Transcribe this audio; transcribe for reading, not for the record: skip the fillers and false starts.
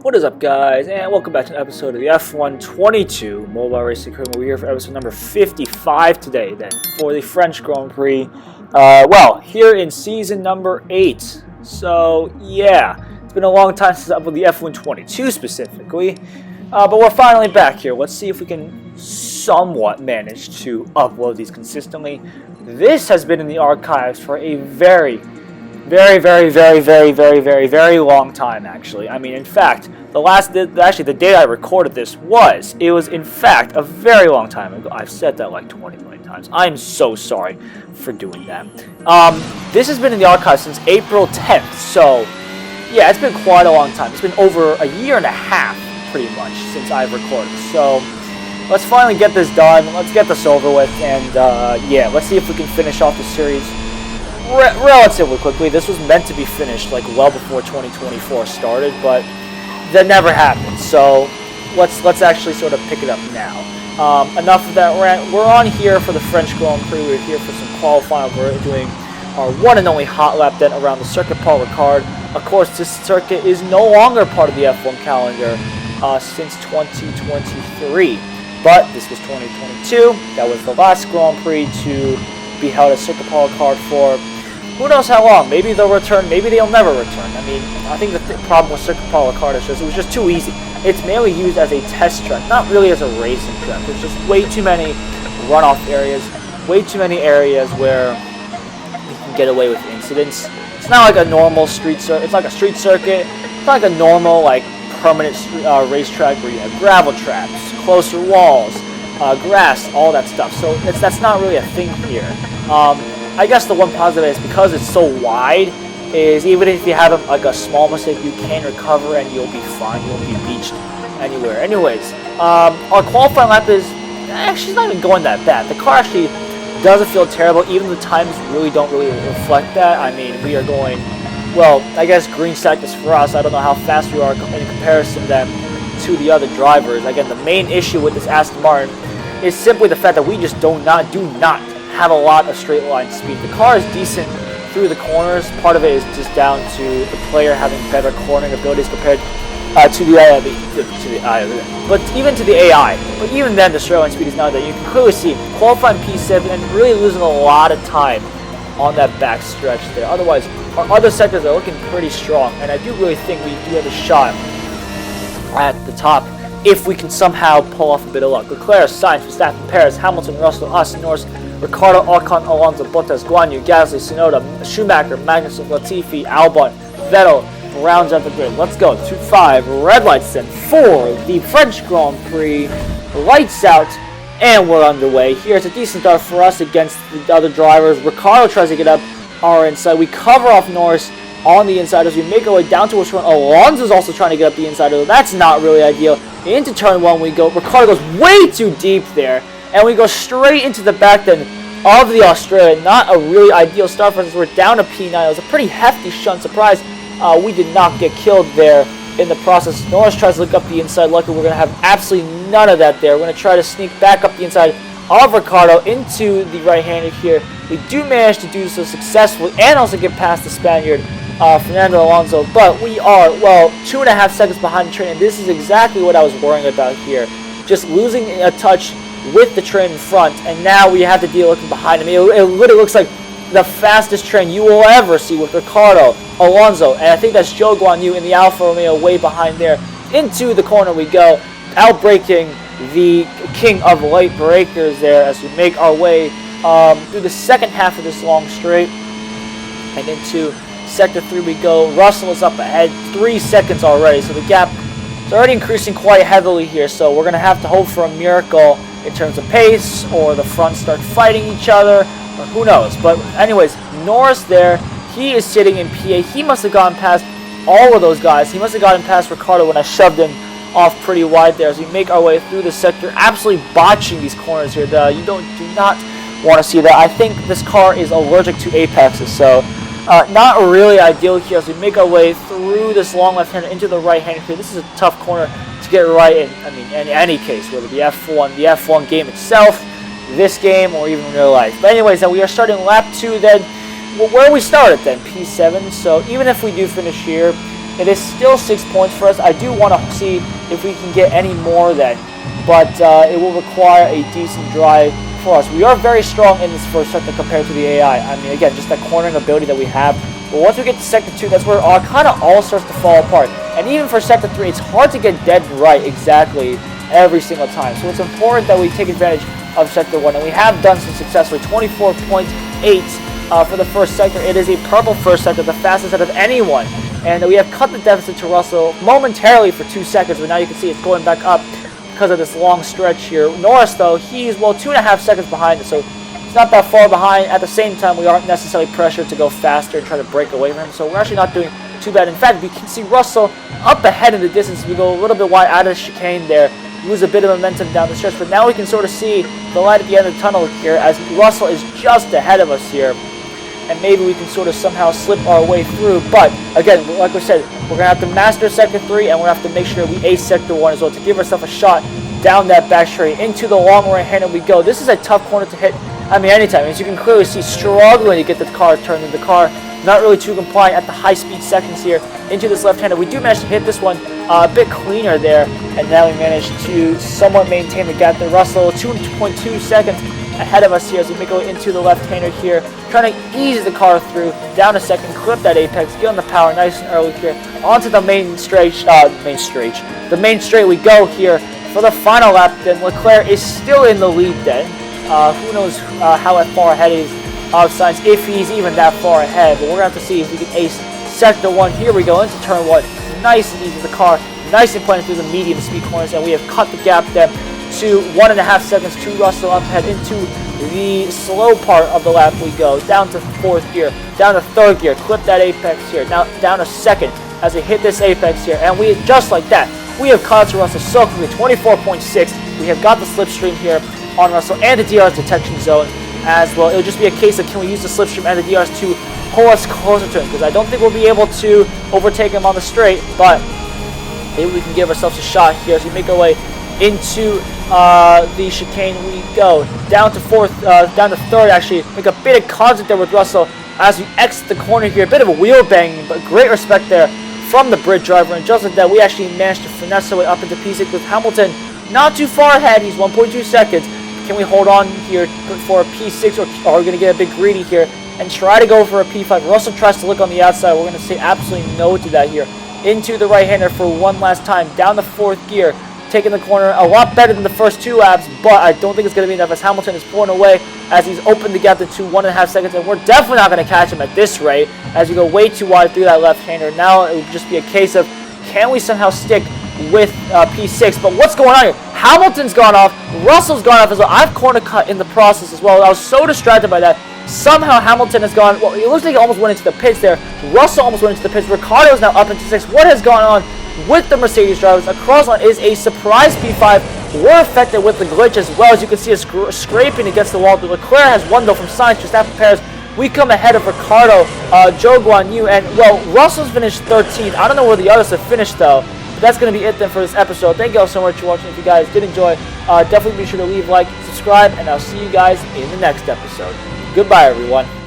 What is up, guys, and welcome back to an episode of the F1 22 Mobile Racing Crew. We're here for episode number 55 today, then, for the French Grand Prix. Here in season number 8. So, yeah, it's been a long time since I uploaded the F1 22 specifically, but we're finally back here. Let's see if we can somewhat manage to upload these consistently. This has been in the archives for a very long time, actually. I mean, in fact, the day I recorded this was in fact a very long time ago. I've said that like 20 million times. I'm so sorry for doing that. This has been in the archive since April 10th, so yeah, it's been quite a long time. It's been over a year and a half, pretty much, since I've recorded. So let's finally get this done. Let's get this over with, and yeah, let's see if we can finish off the series relatively quickly. This was meant to be finished like well before 2024 started, but that never happened. So let's actually sort of pick it up now. Enough of that rant. We're on here for the French Grand Prix. We're here for some qualifying. We're doing our one and only hot lap then around the Circuit Paul Ricard. Of course, this circuit is no longer part of the F1 calendar since 2023, but this was 2022. That was the last Grand Prix to be held at Circuit Paul Ricard for who knows how long. Maybe they'll return, maybe they'll never return. I mean, I think the problem with Circuit Paul Ricard is just it was just too easy. It's mainly used as a test track, not really as a racing track. There's just way too many runoff areas, way too many areas where you can get away with incidents. It's not like a normal street circuit. It's like a street circuit. It's not like a normal, like, permanent racetrack where you have gravel traps, closer walls, grass, all that stuff. So that's not really a thing here. I guess the one positive is because it's so wide, is even if you have like a small mistake, you can recover and you'll be fine. You won't be beached anywhere. Anyways, our qualifying lap is actually not even going that bad. The car actually doesn't feel terrible. Even the times don't really reflect that. I mean, we are going, well, I guess green seconds for us. I don't know how fast we are in comparison then to the other drivers. Again, the main issue with this Aston Martin is simply the fact that we just do not have a lot of straight line speed. The car is decent through the corners. Part of it is just down to the player having better cornering abilities compared to the AI. But even to the AI. But even then, the straight line speed is not that. You can clearly see qualifying P7 and really losing a lot of time on that back stretch there. Otherwise, our other sectors are looking pretty strong, and I do really think we do have a shot at the top if we can somehow pull off a bit of luck. Leclerc, Sainz, Verstappen, Perez, Hamilton, Russell, Austin, Norris, Ricciardo, Ocon, Alonso, Bottas, Guan Yu, Gasly, Tsunoda, Schumacher, Magnussen, Latifi, Albon, Vettel rounds out the grid. Let's go. 2-5 red lights then for the French Grand Prix. Lights out, and we're underway. Here's a decent start for us against the other drivers. Ricciardo tries to get up our inside. We cover off Norris on the inside as we make our way down towards turn. Alonso's also trying to get up the inside. That's not really ideal. Into turn 1 we go. Ricciardo goes way too deep there, and we go straight into the back end of the Australia. Not a really ideal start for us. We're down to P9. It was a pretty hefty shunt. Surprise, we did not get killed there in the process. Norris tries to look up the inside. Luckily, we're going to have absolutely none of that there. We're going to try to sneak back up the inside of Ricciardo into the right-hander here. We do manage to do so successfully and also get past the Spaniard, Fernando Alonso, but we are, 2.5 seconds behind the train, and this is exactly what I was worrying about here. Just losing a touch with the train in front, and now we have to deal looking behind him. It literally looks like the fastest train you will ever see with Ricciardo, Alonso, and I think that's Joe Guan Yu in the Alfa Romeo way behind there. Into the corner we go, outbraking the king of late breakers there as we make our way through the second half of this long straight, and into Sector 3 we go. Russell is up ahead, 3 seconds already, so the gap is already increasing quite heavily here, so we're going to have to hope for a miracle in terms of pace, or the front start fighting each other, or who knows. But anyways, Norris there, he is sitting in PA. He must have gotten past all of those guys. He must have gotten past Ricciardo when I shoved him off pretty wide there as we make our way through the sector, absolutely botching these corners here. You do not want to see that. I think this car is allergic to apexes, so not really ideal here as we make our way through this long left-hander into the right-hander here. This is a tough corner to get right in. I mean, in any case, whether the F1 game itself, this game, or even real life. But anyways, then we are starting lap 2 then, where we started then, P7. So even if we do finish here, It is still 6 points for us. I do want to see if we can get any more then, but it will require a decent drive for us. We are very strong in this first sector compared to the AI. I mean, again, just that cornering ability that we have. But once we get to Sector 2, that's where our kind of all starts to fall apart. And even for Sector 3, it's hard to get dead right exactly every single time. So it's important that we take advantage of Sector 1, and we have done so successfully. 24.8 for the first sector. It is a purple first sector, the fastest out of anyone. And we have cut the deficit to Russell momentarily for 2 seconds, but now you can see it's going back up because of this long stretch here. Norris, though, he's, well, 2.5 seconds behind us, so it's not that far behind. At the same time, we aren't necessarily pressured to go faster and try to break away from him, so we're actually not doing too bad. In fact, we can see Russell up ahead in the distance. We go a little bit wide out of the chicane there, lose a bit of momentum down the stretch, but now we can sort of see the light at the end of the tunnel here as Russell is just ahead of us here. And maybe we can sort of somehow slip our way through. But again, like we said, we're going to have to master Sector 3, and we're going to have to make sure we ace Sector 1 as well to give ourselves a shot down that back straight into the long right hand, and we go. This is a tough corner to hit, I mean, anytime. As you can clearly see, struggling to get the car turned, in the car not really too compliant at the high-speed sections here into this left-hander. We do manage to hit this one a bit cleaner there, and now we manage to somewhat maintain the gap there. Russell, 2.2 seconds ahead of us here as we make our way into the left-hander here, trying to ease the car through, down a second, clip that apex, get on the power nice and early here, onto the main straight we go here for the final lap. Then Leclerc is still in the lead then. Who knows how far ahead he is of Sainz, if he's even that far ahead, but we're going to have to see if we can ace Sector 1. Here we go into turn 1, nice and easy, the car nice and planted through the medium speed corners, and we have cut the gap then to 1.5 seconds to Russell up ahead. Into the slow part of the lap we go, down to 4th gear, down to 3rd gear, clip that apex here, now down a second as we hit this apex here, and we, just like that, we have caught to Russell so quickly. 24.6, we have got the slipstream here on Russell and the DRS detection zone as well. It'll just be a case of can we use the slipstream and the DRS to pull us closer to him, because I don't think we'll be able to overtake him on the straight, but maybe we can give ourselves a shot here as we make our way into the chicane. We go down to 4th, down to 3rd actually, make a bit of contact there with Russell as we exit the corner here. A bit of a wheel banging, but great respect there from the bridge driver, and just like that, we actually managed to finesse our way up into P6 with Hamilton not too far ahead. He's 1.2 seconds. Can we hold on here for a P6, or are we going to get a bit greedy here and try to go for a P5? Russell tries to look on the outside. We're going to say absolutely no to that here. Into the right-hander for one last time, down the 4th gear, taking the corner a lot better than the first 2 laps, but I don't think it's going to be enough as Hamilton is pulling away as he's opened the gap to 1.5 seconds, and we're definitely not going to catch him at this rate as we go way too wide through that left-hander. Now it would just be a case of can we somehow stick with P6, but what's going on here? Hamilton's gone off, Russell's gone off as well. I've corner cut in the process as well. I was so distracted by that. Somehow Hamilton has gone, well, it looks like he almost went into the pits there. Russell almost went into the pits. Ricciardo is now up into 6th. What has gone on with the Mercedes drivers? Across line is a surprise P5. We're affected with the glitch as well. As you can see, it's scraping against the wall. Leclerc has won though from Sainz just after Perez. We come ahead of Ricciardo, Zhou Guanyu, and well, Russell's finished 13th. I don't know where the others have finished though. But that's going to be it then for this episode. Thank you all so much for watching. If you guys did enjoy, definitely be sure to leave a like, subscribe, and I'll see you guys in the next episode. Goodbye, everyone.